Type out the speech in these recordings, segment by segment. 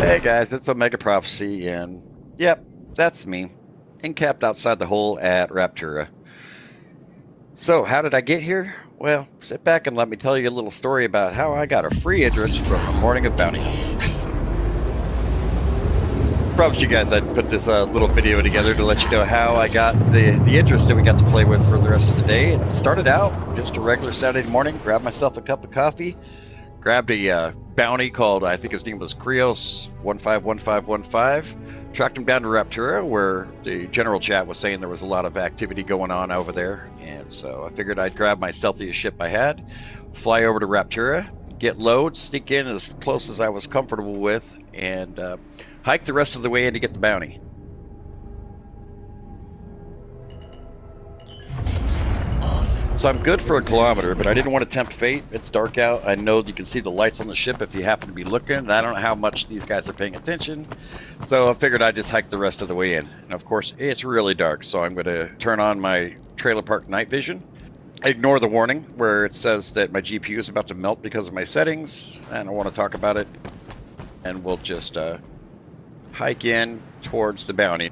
Hey guys, it's Omega Prophecy, and yep, that's me, encamped outside the hole at Raptura. So, how did I get here? Well, sit back and let me tell you a little story about how I got a free Idris from a morning of bounty hunting. Promised you guys I'd put this little video together to let you know how I got the Idris that we got to play with for the rest of the day. And it started out just a regular Saturday morning, grabbed myself a cup of coffee, grabbed a bounty called, I think his name was Krios 151515, tracked him down to Raptura, where the general chat was saying there was a lot of activity going on over there. And so I figured I'd grab my stealthiest ship I had, fly over to Raptura, get low, sneak in as close as I was comfortable with, and hike the rest of the way in to get the bounty. So I'm good for a kilometer, but I didn't want to tempt fate. It's dark out. I know you can see the lights on the ship if you happen to be looking, and I don't know how much these guys are paying attention. So I figured I'd just hike the rest of the way in. And of course, it's really dark, so I'm going to turn on my trailer park night vision. Ignore the warning where it says that my GPU is about to melt because of my settings. I don't want to talk about it. And we'll just hike in towards the bounty.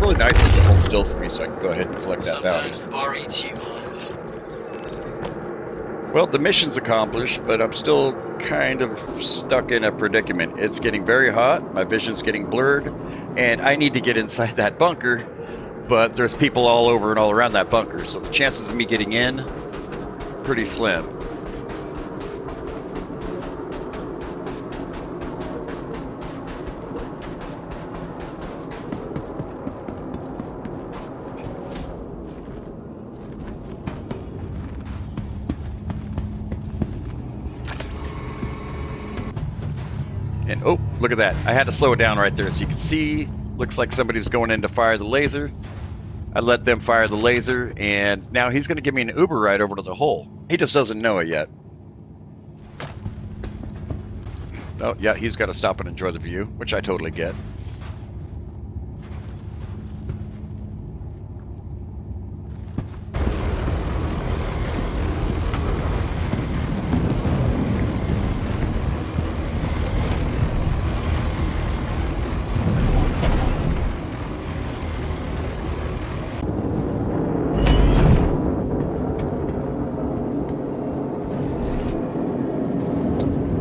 Really nice if you hold still for me so I can go ahead and collect that bounty. Sometimes the bar eats you. Well, the mission's accomplished, but I'm still kind of stuck in a predicament. It's getting very hot, my vision's getting blurred, and I need to get inside that bunker, but there's people all over and all around that bunker, so the chances of me getting in, pretty slim. And oh, look at that. I had to slow it down right there so you can see. Looks like somebody's going in to fire the laser. I let them fire the laser, and now he's going to give me an Uber ride over to the hole. He just doesn't know it yet. Oh, yeah, he's got to stop and enjoy the view, which I totally get.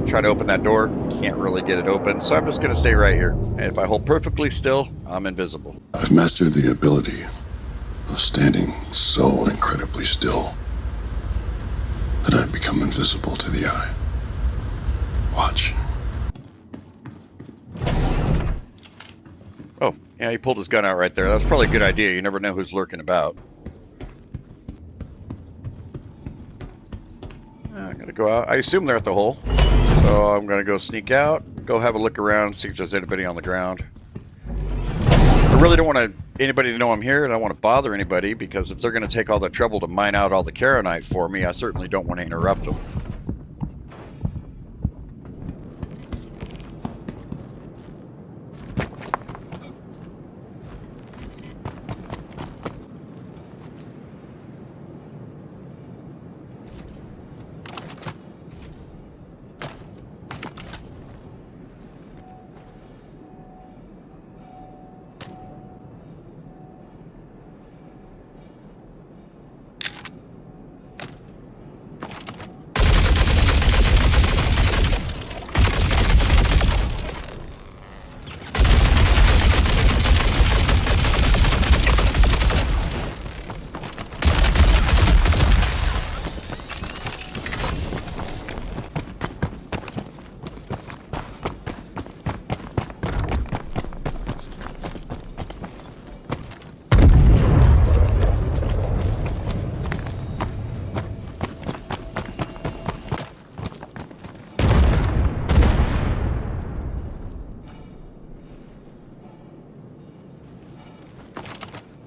Try to open that door, can't really get it open, so I'm just going to stay right here. And if I hold perfectly still, I'm invisible. I've mastered the ability of standing so incredibly still that I've become invisible to the eye. Watch. Oh, yeah, he pulled his gun out right there. That's probably a good idea. You never know who's lurking about. I'm going to go out. I assume they're at the hole. So I'm going to go sneak out, go have a look around, see if there's anybody on the ground. I really don't want anybody to know I'm here, and I don't want to bother anybody, because if they're going to take all the trouble to mine out all the Karonite for me, I certainly don't want to interrupt them.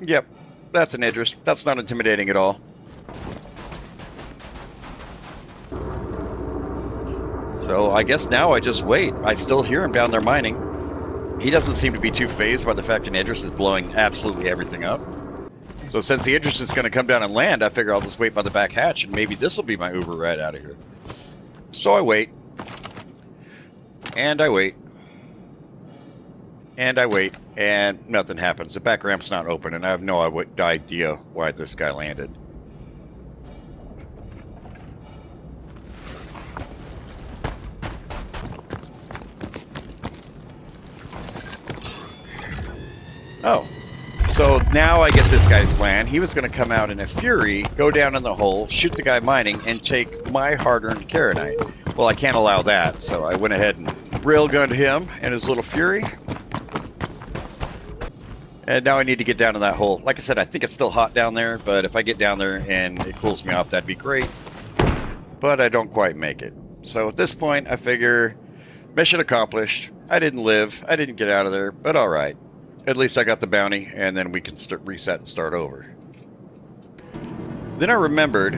Yep, that's an Idris. That's not intimidating at all. So I guess now I just wait. I still hear him down there mining. He doesn't seem to be too fazed by the fact an Idris is blowing absolutely everything up. So since the Idris is going to come down and land, I figure I'll just wait by the back hatch, and maybe this will be my Uber ride out of here. So I wait. And I wait. And I wait. And nothing happens. The back ramp's not open, and I have no idea why this guy landed. Oh. So now I get this guy's plan. He was going to come out in a fury, go down in the hole, shoot the guy mining, and take my hard-earned Karenite. Well, I can't allow that, so I went ahead and railgunned him and his little fury. And now I need to get down in that hole. Like I said, I think it's still hot down there, but if I get down there and it cools me off, that'd be great. But I don't quite make it. So at this point, I figure, mission accomplished. I didn't live. I didn't get out of there, but all right. At least I got the bounty, and then we can reset and start over. Then I remembered,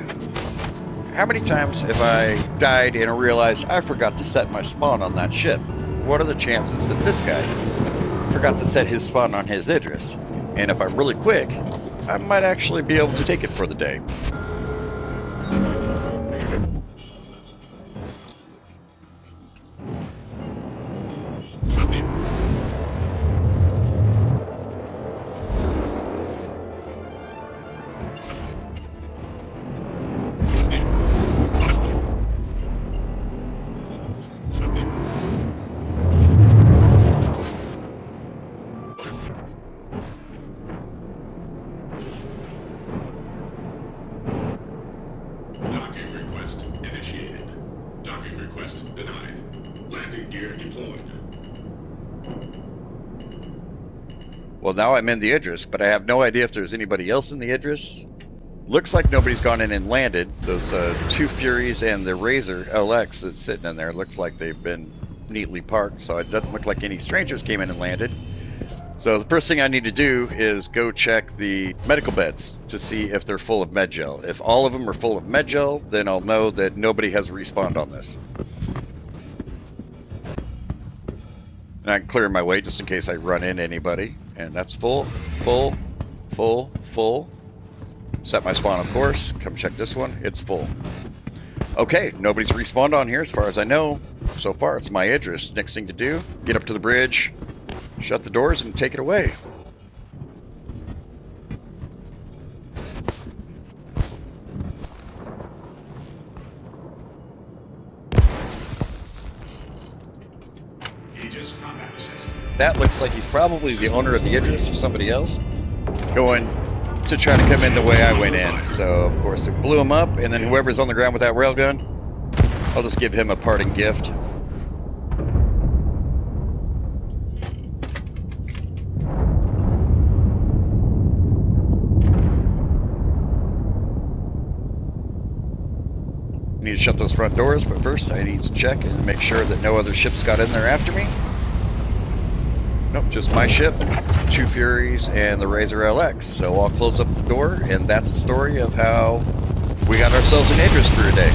how many times have I died and I realized I forgot to set my spawn on that ship? What are the chances that this guy forgot to set his spawn on his Idris? And if I'm really quick, I might actually be able to take it for the day. Well, now I'm in the Idris, but I have no idea if there's anybody else in the Idris. Looks like nobody's gone in and landed. Those two Furies and the Razor LX that's sitting in there looks like they've been neatly parked, so it doesn't look like any strangers came in and landed. So the first thing I need to do is go check the medical beds to see if they're full of med gel. If all of them are full of med gel, then I'll know that nobody has respawned on this. And I can clear my way just in case I run into anybody. And that's full, full, full, full. Set my spawn, of course. Come check this one. It's full. Okay, nobody's respawned on here as far as I know. So far, it's my Idris. Next thing to do, get up to the bridge, shut the doors, and take it away. That looks like he's probably the owner of the Idris or somebody else going to try to come in the way I went in. So, of course, it blew him up, and then whoever's on the ground with that railgun, I'll just give him a parting gift. Need to shut those front doors, but first I need to check and make sure that no other ships got in there after me. Nope, just my ship, two Furies, and the Razor LX. So I'll close up the door, and that's the story of how we got ourselves an Idris for a day.